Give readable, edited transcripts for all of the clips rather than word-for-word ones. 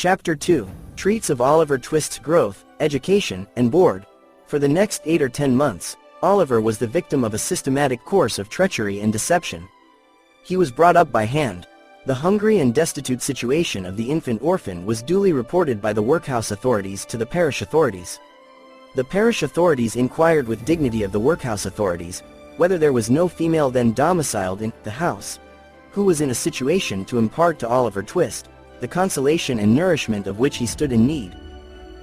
Chapter 2 treats of Oliver Twist's growth, education, and board. For the next 8 or 10 months, Oliver was the victim of a systematic course of treachery and deception. He was brought up by hand. The hungry and destitute situation of the infant orphan was duly reported by the workhouse authorities to the parish authorities. The parish authorities inquired with dignity of the workhouse authorities whether there was no female then domiciled in the house who was in a situation to impart to Oliver Twist the consolation and nourishment of which he stood in need.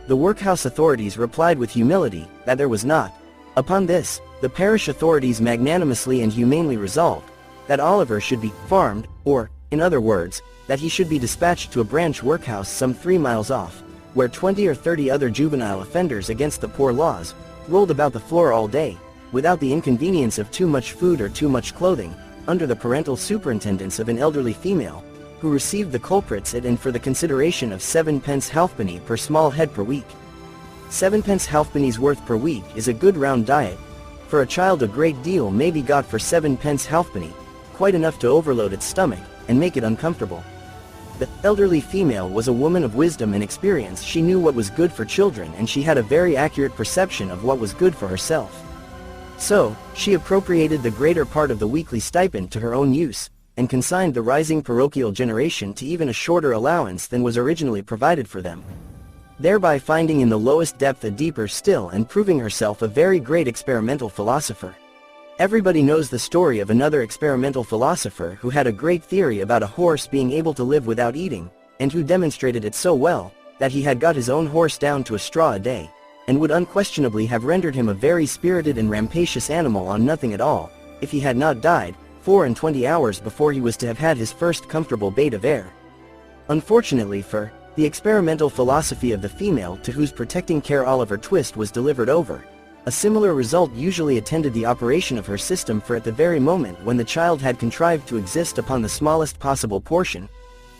The workhouse authorities replied with humility that there was not. Upon this, the parish authorities magnanimously and humanely resolved that Oliver should be farmed, or, in other words, that he should be dispatched to a branch workhouse some 3 miles off, where 20 or 30 other juvenile offenders against the poor laws rolled about the floor all day, without the inconvenience of too much food or too much clothing, under the parental superintendence of an elderly female, who received the culprits at and for the consideration of 7 pence halfpenny per small head per week. 7 pence halfpenny's worth per week is a good round diet. For a child a great deal may be got for 7 pence halfpenny, quite enough to overload its stomach, and make it uncomfortable. The elderly female was a woman of wisdom and experience. She knew what was good for children, and she had a very accurate perception of what was good for herself. So, she appropriated the greater part of the weekly stipend to her own use, and consigned the rising parochial generation to even a shorter allowance than was originally provided for them, thereby finding in the lowest depth a deeper still and proving herself a very great experimental philosopher. Everybody knows the story of another experimental philosopher who had a great theory about a horse being able to live without eating, and who demonstrated it so well, that he had got his own horse down to a straw a day, and would unquestionably have rendered him a very spirited and rampacious animal on nothing at all, if he had not died 24 hours before he was to have had his first comfortable bait of air. Unfortunately for the experimental philosophy of the female to whose protecting care Oliver Twist was delivered over, a similar result usually attended the operation of her system, for at the very moment when the child had contrived to exist upon the smallest possible portion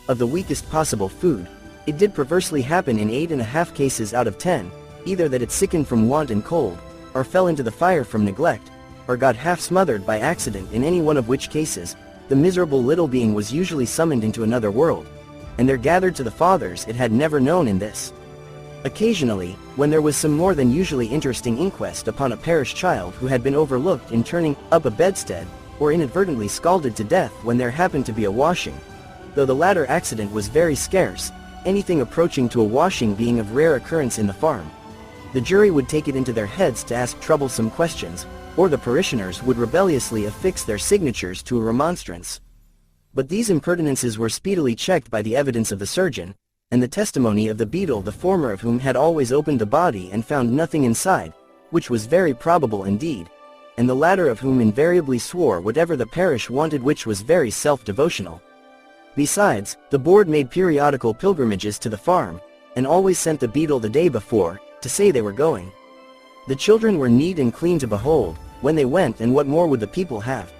of the weakest possible food, it did perversely happen in 8.5 cases out of 10, either that it sickened from want and cold, or fell into the fire from neglect, or got half smothered by accident, in any one of which cases, the miserable little being was usually summoned into another world, and there gathered to the fathers it had never known in this. Occasionally, when there was some more than usually interesting inquest upon a parish child who had been overlooked in turning up a bedstead, or inadvertently scalded to death when there happened to be a washing, though the latter accident was very scarce, anything approaching to a washing being of rare occurrence in the farm, the jury would take it into their heads to ask troublesome questions, or the parishioners would rebelliously affix their signatures to a remonstrance. But these impertinences were speedily checked by the evidence of the surgeon, and the testimony of the beadle, the former of whom had always opened the body and found nothing inside, which was very probable indeed, and the latter of whom invariably swore whatever the parish wanted, which was very self-devotional. Besides, the board made periodical pilgrimages to the farm, and always sent the beadle the day before, to say they were going. The children were neat and clean to behold, when they went, and what more would the people have?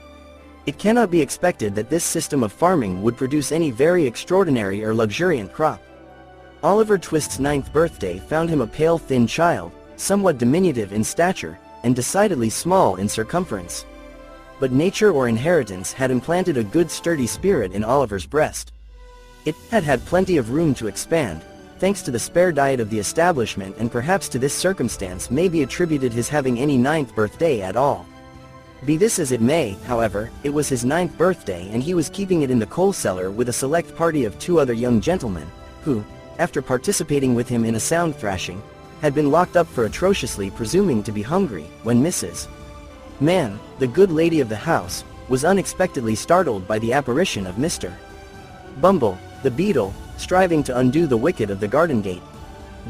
It cannot be expected that this system of farming would produce any very extraordinary or luxuriant crop. Oliver Twist's 9th birthday found him a pale thin child, somewhat diminutive in stature, and decidedly small in circumference. But nature or inheritance had implanted a good sturdy spirit in Oliver's breast. It had had plenty of room to expand, thanks to the spare diet of the establishment, and perhaps to this circumstance may be attributed his having any 9th birthday at all. Be this as it may, however, it was his 9th birthday, and he was keeping it in the coal cellar with a select party of 2 other young gentlemen, who, after participating with him in a sound thrashing, had been locked up for atrociously presuming to be hungry, when Mrs. Mann, the good lady of the house, was unexpectedly startled by the apparition of Mr. Bumble, the beadle, striving to undo the wicket of the garden gate.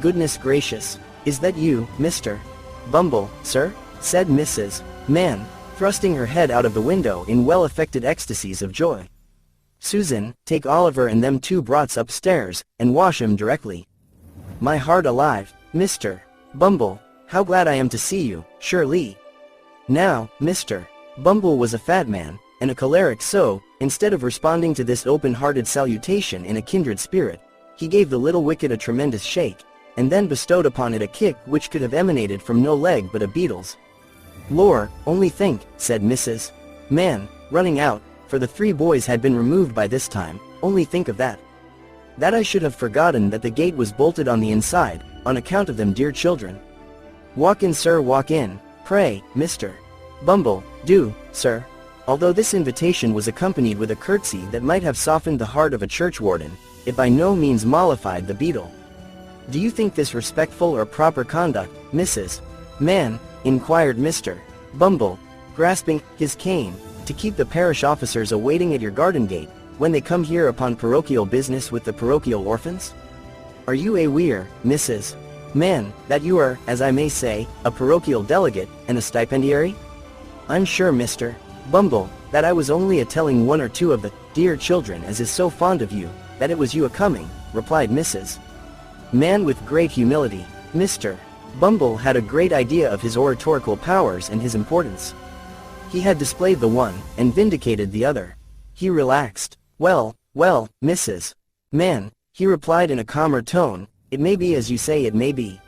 "Goodness gracious, is that you, Mr. Bumble, sir?" said Mrs. Mann, thrusting her head out of the window in well-affected ecstasies of joy. "Susan, take Oliver and them 2 brots upstairs, and wash 'em directly." "My heart alive, Mr. Bumble, how glad I am to see you, surely." Now, Mr. Bumble was a fat man, and a choleric, so, instead of responding to this open-hearted salutation in a kindred spirit, he gave the little wicket a tremendous shake, and then bestowed upon it a kick which could have emanated from no leg but a beadle's. "Lor, only think," said Mrs. Mann, running out, for the 3 boys had been removed by this time, "only think of that. That I should have forgotten that the gate was bolted on the inside, on account of them dear children. Walk in, sir, walk in, pray, Mr. Bumble, do, sir. Although this invitation was accompanied with a curtsy that might have softened the heart of a churchwarden, it by no means mollified the beadle. Do you think this respectful or proper conduct, Mrs. Man? Inquired Mr. Bumble, grasping his cane, to keep the parish officers awaiting at your garden gate, when they come here upon parochial business with the parochial orphans? Are you aware, Mrs. Man, that you are, as I may say, a parochial delegate, and a stipendiary? I'm sure, Mr. Bumble, that I was only a-telling one or two of the dear children as is so fond of you, that it was you a-coming, replied Mrs. Man with great humility. Mr. Bumble had a great idea of his oratorical powers and his importance. He had displayed the one, and vindicated the other. He relaxed. Well, Mrs. Man, he replied in a calmer tone, it may be as you say it may be.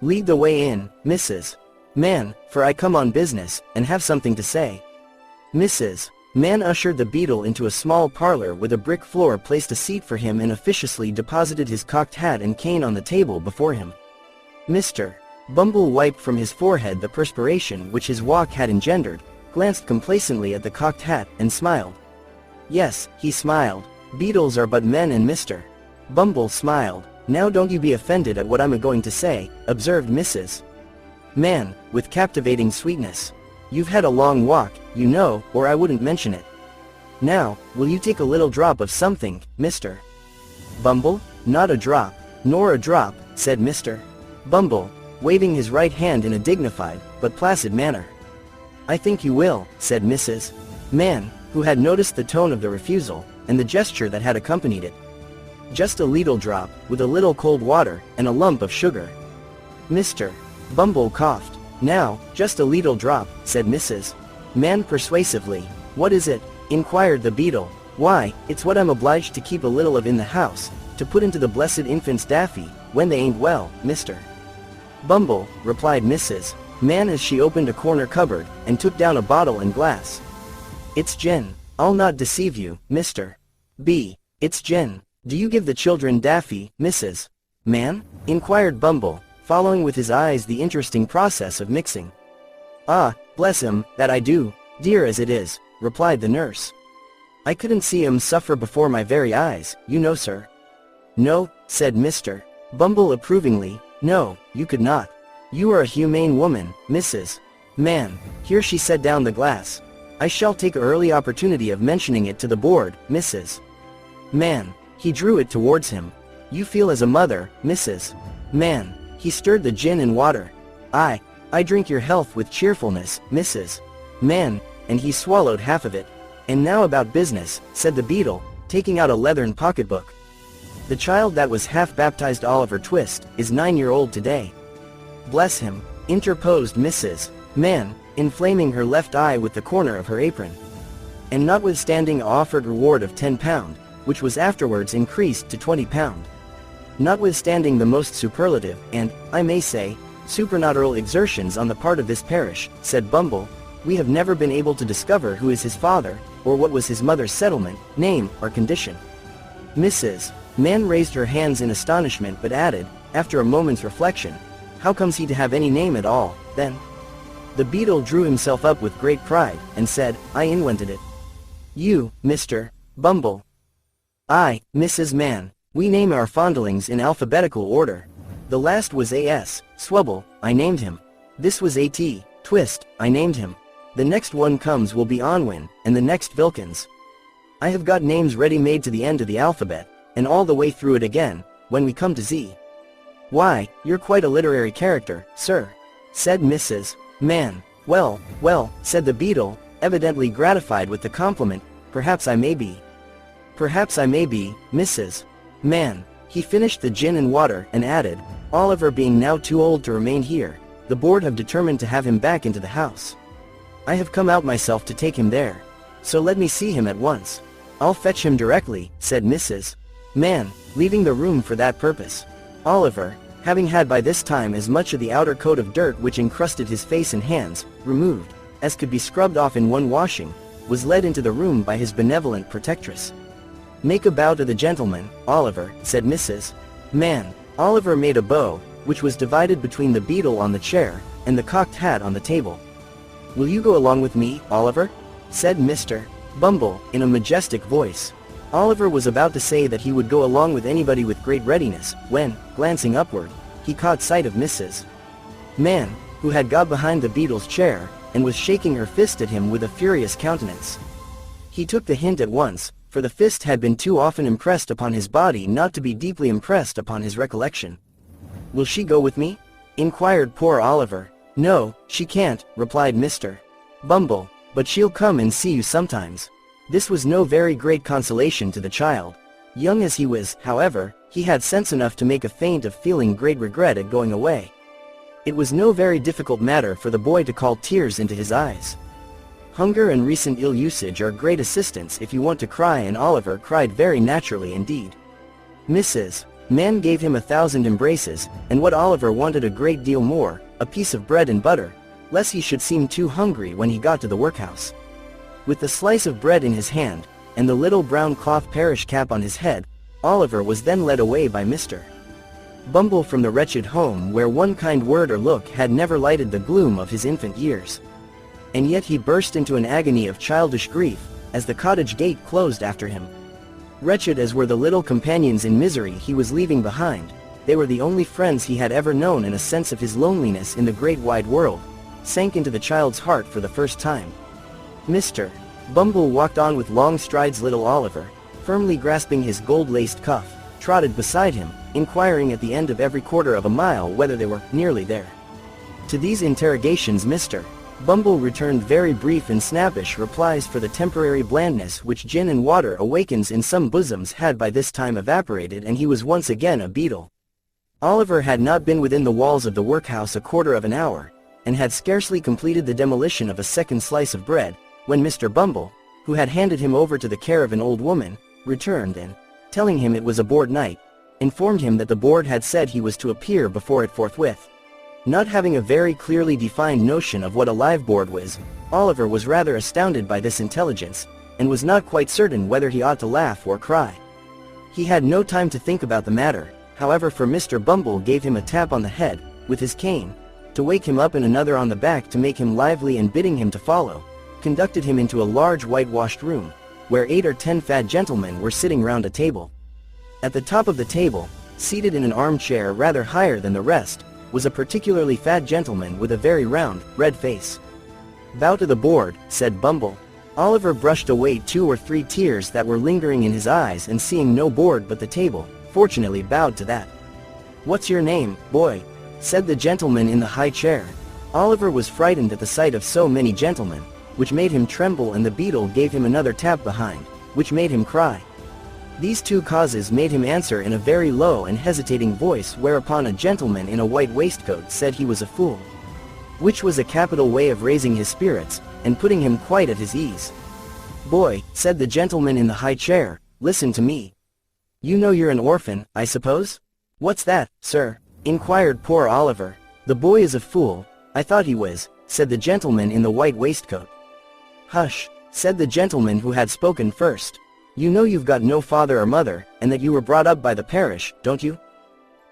Lead the way in, Mrs. Man, for I come on business, and have something to say. Mrs. Man ushered the beadle into a small parlor with a brick floor, placed a seat for him, and officiously deposited his cocked hat and cane on the table before him. Mr. Bumble wiped from his forehead the perspiration which his walk had engendered, glanced complacently at the cocked hat, and smiled. Yes, he smiled. Beadles are but men, and Mr. Bumble smiled. Now don't you be offended at what I'm a-going to say, observed Mrs. Man, with captivating sweetness. You've had a long walk, you know, or I wouldn't mention it. Now, will you take a little drop of something, Mr. Bumble? Not a drop, nor a drop, said Mr. Bumble, waving his right hand in a dignified, but placid manner. I think you will, said Mrs. Man, who had noticed the tone of the refusal, and the gesture that had accompanied it. Just a little drop, with a little cold water, and a lump of sugar. Mr. Bumble coughed. Now, just a little drop, said Mrs. Man persuasively. What is it? Inquired the beadle. Why, it's what I'm obliged to keep a little of in the house, to put into the blessed infant's daffy, when they ain't well, Mr. Bumble, replied Mrs. Man as she opened a corner cupboard, and took down a bottle and glass. It's gin. I'll not deceive you, Mr. B. It's gin. Do you give the children daffy, Mrs. Man? Inquired Bumble, following with his eyes the interesting process of mixing. Ah, bless him, that I do, dear as it is, replied the nurse. I couldn't see him suffer before my very eyes, you know, sir. No, said Mr. Bumble approvingly, no, you could not. You are a humane woman, Mrs. Man. Here she set down the glass. I shall take early opportunity of mentioning it to the board, Mrs. Man. He drew it towards him. You feel as a mother, Mrs. Man. He stirred the gin and water. I drink your health with cheerfulness, Mrs. Man, and he swallowed half of it. And now about business, said the beadle, taking out a leathern pocketbook. The child that was half-baptized Oliver Twist, is 9-year-old today. Bless him, interposed Mrs. Man, inflaming her left eye with the corner of her apron. And notwithstanding a offered reward of £10, which was afterwards increased to £20. Notwithstanding the most superlative, and, I may say, supernatural exertions on the part of this parish, said Bumble, we have never been able to discover who is his father, or what was his mother's settlement, name, or condition. Mrs. Man raised her hands in astonishment, but added, after a moment's reflection, how comes he to have any name at all, then? The beadle drew himself up with great pride, and said, I invented it. You, Mr. Bumble. I, Mrs. Man. We name our fondlings in alphabetical order. The last was A.S. Swubble, I named him. This was A.T. Twist, I named him. The next one comes will be Onwin, and the next Vilkins. I have got names ready-made to the end of the alphabet, and all the way through it again, when we come to Z. Why, you're quite a literary character, sir, said Mrs. Man. Well, said the beadle, evidently gratified with the compliment, perhaps I may be. Perhaps I may be, Mrs. Man. He finished the gin and water, and added, Oliver being now too old to remain here, the board have determined to have him back into the house. I have come out myself to take him there. So let me see him at once. I'll fetch him directly, said Mrs. Man, leaving the room for that purpose. Oliver, having had by this time as much of the outer coat of dirt which encrusted his face and hands, removed, as could be scrubbed off in one washing, was led into the room by his benevolent protectress. "Make a bow to the gentleman, Oliver," said Mrs. Mann. Oliver made a bow, which was divided between the beetle on the chair and the cocked hat on the table. "Will you go along with me, Oliver?" said Mr. Bumble, in a majestic voice. Oliver was about to say that he would go along with anybody with great readiness, when, glancing upward, he caught sight of Mrs. Mann, who had got behind the beetle's chair, and was shaking her fist at him with a furious countenance. He took the hint at once, for the fist had been too often impressed upon his body not to be deeply impressed upon his recollection. "Will she go with me?" inquired poor Oliver. "No, she can't," replied Mr. Bumble, "but she'll come and see you sometimes." This was no very great consolation to the child. Young as he was, however, he had sense enough to make a feint of feeling great regret at going away. It was no very difficult matter for the boy to call tears into his eyes. Hunger and recent ill usage are great assistants if you want to cry, and Oliver cried very naturally indeed. Mrs. Mann gave him 1,000 embraces, and what Oliver wanted a great deal more, a piece of bread and butter, lest he should seem too hungry when he got to the workhouse. With the slice of bread in his hand, and the little brown cloth parish cap on his head, Oliver was then led away by Mr. Bumble from the wretched home where one kind word or look had never lighted the gloom of his infant years. And yet he burst into an agony of childish grief, as the cottage gate closed after him. Wretched as were the little companions in misery he was leaving behind, they were the only friends he had ever known, and a sense of his loneliness in the great wide world sank into the child's heart for the first time. Mr. Bumble walked on with long strides. Little Oliver, firmly grasping his gold-laced cuff, trotted beside him, inquiring at the end of every quarter of a mile whether they were nearly there. To these interrogations Mr. Bumble returned very brief and snappish replies, for the temporary blandness which gin and water awakens in some bosoms had by this time evaporated, and he was once again a beetle. Oliver had not been within the walls of the workhouse a quarter of an hour, and had scarcely completed the demolition of a second slice of bread, when Mr. Bumble, who had handed him over to the care of an old woman, returned and, telling him it was a board night, informed him that the board had said he was to appear before it forthwith. Not having a very clearly defined notion of what a live board was, Oliver was rather astounded by this intelligence, and was not quite certain whether he ought to laugh or cry. He had no time to think about the matter, however, for Mr. Bumble gave him a tap on the head, with his cane, to wake him up, and another on the back to make him lively, and bidding him to follow, conducted him into a large whitewashed room, where 8 or 10 fat gentlemen were sitting round a table. At the top of the table, seated in an armchair rather higher than the rest, was a particularly fat gentleman with a very round, red face. "Bow to the board," said Bumble. Oliver brushed away 2 or 3 tears that were lingering in his eyes, and seeing no board but the table, fortunately bowed to that. "What's your name, boy?" said the gentleman in the high chair. Oliver was frightened at the sight of so many gentlemen, which made him tremble, and the beetle gave him another tap behind, which made him cry. These two causes made him answer in a very low and hesitating voice, whereupon a gentleman in a white waistcoat said he was a fool. Which was a capital way of raising his spirits, and putting him quite at his ease. "Boy," said the gentleman in the high chair, "listen to me. You know you're an orphan, I suppose?" "What's that, sir?" inquired poor Oliver. "The boy is a fool, I thought he was," said the gentleman in the white waistcoat. "Hush," said the gentleman who had spoken first. "You know you've got no father or mother, and that you were brought up by the parish, don't you?"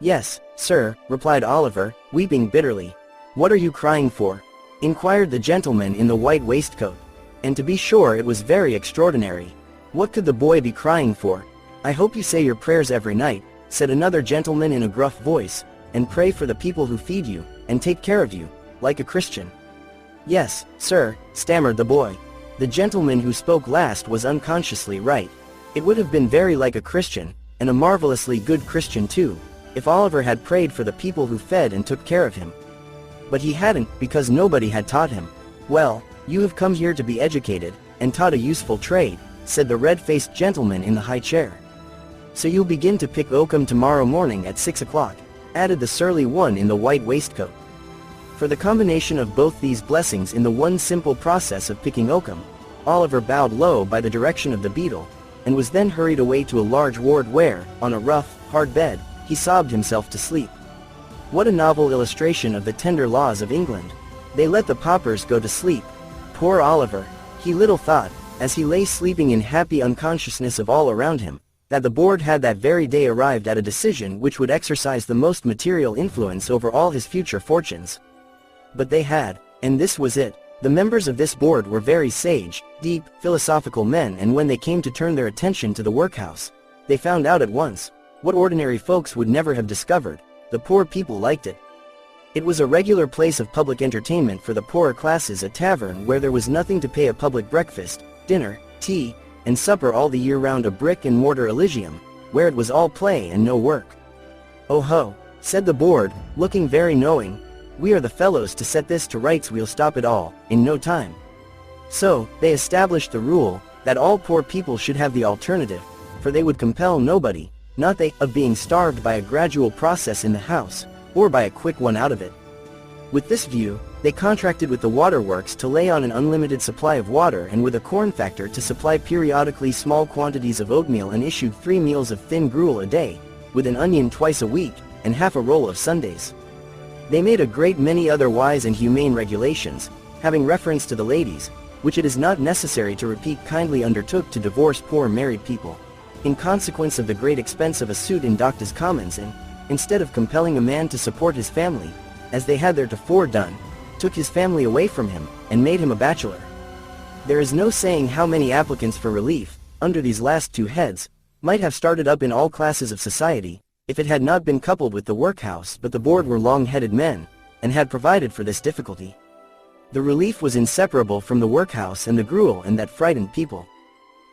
"Yes, sir," replied Oliver, weeping bitterly. "What are you crying for?" inquired the gentleman in the white waistcoat. And to be sure it was very extraordinary. What could the boy be crying for? "I hope you say your prayers every night," said another gentleman in a gruff voice, "and pray for the people who feed you, and take care of you, like a Christian." "Yes, sir," stammered the boy. The gentleman who spoke last was unconsciously right. It would have been very like a Christian, and a marvelously good Christian too, if Oliver had prayed for the people who fed and took care of him. But he hadn't, because nobody had taught him. "Well, you have come here to be educated, and taught a useful trade," said the red-faced gentleman in the high chair. "So you'll begin to pick oakum tomorrow morning at 6 o'clock, added the surly one in the white waistcoat. For the combination of both these blessings in the one simple process of picking oakum, Oliver bowed low by the direction of the beetle, and was then hurried away to a large ward where, on a rough, hard bed, he sobbed himself to sleep. What a novel illustration of the tender laws of England! They let the paupers go to sleep. Poor Oliver! He little thought, as he lay sleeping in happy unconsciousness of all around him, that the board had that very day arrived at a decision which would exercise the most material influence over all his future fortunes. But they had, and this was it. The members of this board were very sage, deep, philosophical men, and when they came to turn their attention to the workhouse, they found out at once, what ordinary folks would never have discovered: the poor people liked it. It was a regular place of public entertainment for the poorer classes, a tavern where there was nothing to pay, a public breakfast, dinner, tea, and supper all the year round, a brick-and-mortar Elysium, where it was all play and no work. "Oh ho," said the board, looking very knowing, "we are the fellows to set this to rights, we'll stop it all, in no time." So, they established the rule, that all poor people should have the alternative, for they would compel nobody, not they, of being starved by a gradual process in the house, or by a quick one out of it. With this view, they contracted with the waterworks to lay on an unlimited supply of water, and with a corn factor to supply periodically small quantities of oatmeal, and issued 3 meals of thin gruel a day, with an onion twice a week, and half a roll of Sundays. They made a great many other wise and humane regulations, having reference to the ladies, which it is not necessary to repeat, kindly undertook to divorce poor married people, in consequence of the great expense of a suit in Doctors' Commons, and, instead of compelling a man to support his family, as they had theretofore done, took his family away from him, and made him a bachelor. There is no saying how many applicants for relief, under these last 2 heads, might have started up in all classes of society, if it had not been coupled with the workhouse, but the board were long-headed men, and had provided for this difficulty. The relief was inseparable from the workhouse and the gruel and that frightened people.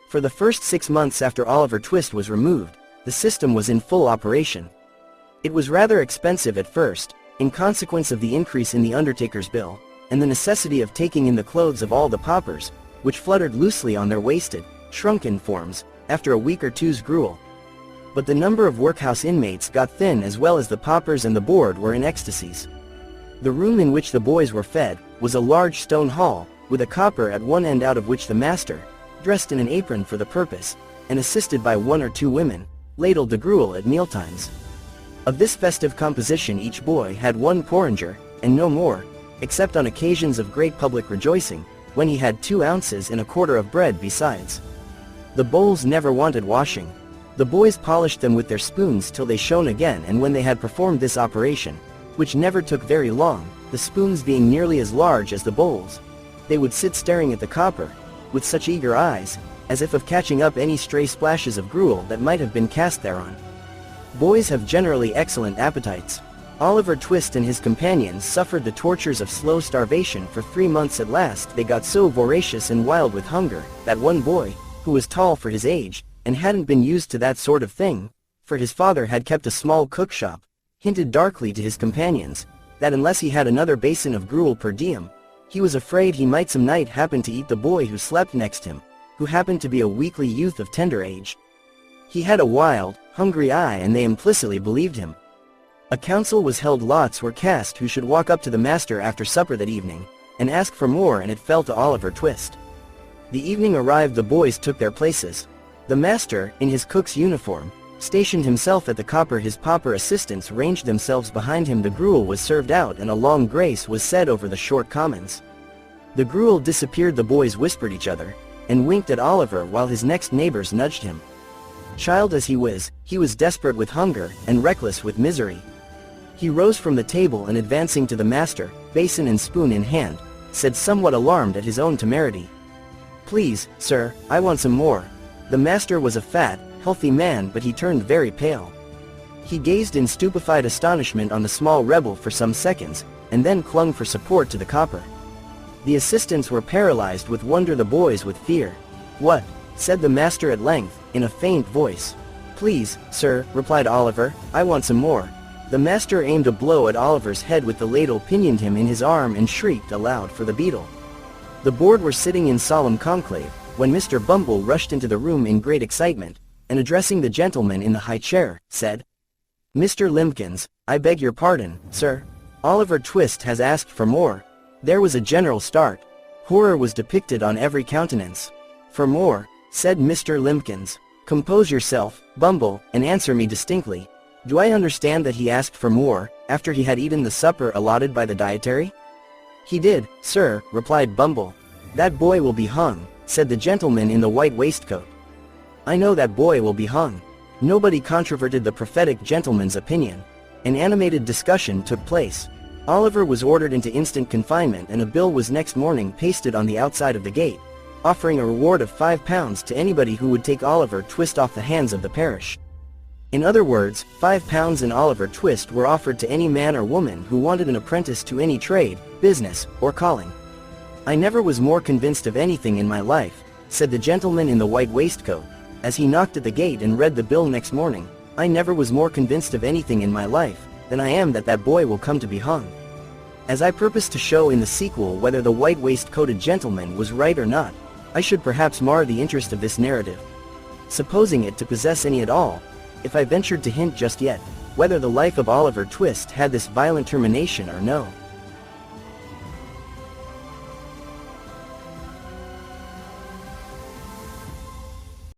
For the first 6 months after Oliver Twist was removed, the system was in full operation. It was rather expensive at first, in consequence of the increase in the undertaker's bill, and the necessity of taking in the clothes of all the paupers, which fluttered loosely on their wasted, shrunken forms, after a week or two's gruel. But the number of workhouse inmates got thin, as well as the paupers, and the board were in ecstasies. The room in which the boys were fed was a large stone hall, with a copper at one end, out of which the master, dressed in an apron for the purpose, and assisted by 1 or 2 women, ladled the gruel at mealtimes. Of this festive composition each boy had 1 porringer, and no more, except on occasions of great public rejoicing, when he had 2 ounces and a quarter of bread besides. The bowls never wanted washing. The boys polished them with their spoons till they shone again, and when they had performed this operation, which never took very long, the spoons being nearly as large as the bowls, they would sit staring at the copper, with such eager eyes, as if of catching up any stray splashes of gruel that might have been cast thereon. Boys have generally excellent appetites. Oliver Twist and his companions suffered the tortures of slow starvation for 3 months. At last they got so voracious and wild with hunger, that one boy, who was tall for his age, and hadn't been used to that sort of thing, for his father had kept a small cook shop, hinted darkly to his companions, that unless he had another basin of gruel per diem, he was afraid he might some night happen to eat the boy who slept next him, who happened to be a weakly youth of tender age. He had a wild, hungry eye, and they implicitly believed him. A council was held, lots were cast who should walk up to the master after supper that evening, and ask for more, and it fell to Oliver Twist. The evening arrived, the boys took their places. The master, in his cook's uniform, stationed himself at the copper, his pauper assistants ranged themselves behind him, the gruel was served out, and a long grace was said over the short commons. The gruel disappeared, the boys whispered each other, and winked at Oliver, while his next neighbors nudged him. Child as he was desperate with hunger, and reckless with misery. He rose from the table, and advancing to the master, basin and spoon in hand, said, somewhat alarmed at his own temerity, "Please, sir, I want some more." The master was a fat, healthy man, but he turned very pale. He gazed in stupefied astonishment on the small rebel for some seconds, and then clung for support to the copper. The assistants were paralyzed with wonder, the boys with fear. "What?" said the master at length, in a faint voice. "Please, sir," replied Oliver, "I want some more." The master aimed a blow at Oliver's head with the ladle, pinioned him in his arm, and shrieked aloud for the beetle. The board were sitting in solemn conclave, when Mr. Bumble rushed into the room in great excitement, and addressing the gentleman in the high chair, said, "Mr. Limbkins, I beg your pardon, sir. Oliver Twist has asked for more." There was a general start. Horror was depicted on every countenance. "For more," said Mr. Limbkins. "Compose yourself, Bumble, and answer me distinctly. Do I understand that he asked for more, after he had eaten the supper allotted by the dietary?" "He did, sir," replied Bumble. "That boy will be hung, said the gentleman in the white waistcoat. "I know that boy will be hung." Nobody controverted the prophetic gentleman's opinion. An animated discussion took place. Oliver was ordered into instant confinement and a bill was next morning pasted on the outside of the gate, offering a reward of £5 to anybody who would take Oliver Twist off the hands of the parish. In other words, £5 and Oliver Twist were offered to any man or woman who wanted an apprentice to any trade, business, or calling. "I never was more convinced of anything in my life," said the gentleman in the white waistcoat, as he knocked at the gate and read the bill next morning. "I never was more convinced of anything in my life than I am that that boy will come to be hung." As I purpose to show in the sequel whether the white waistcoated gentleman was right or not, I should perhaps mar the interest of this narrative, supposing it to possess any at all, if I ventured to hint just yet, whether the life of Oliver Twist had this violent termination or no.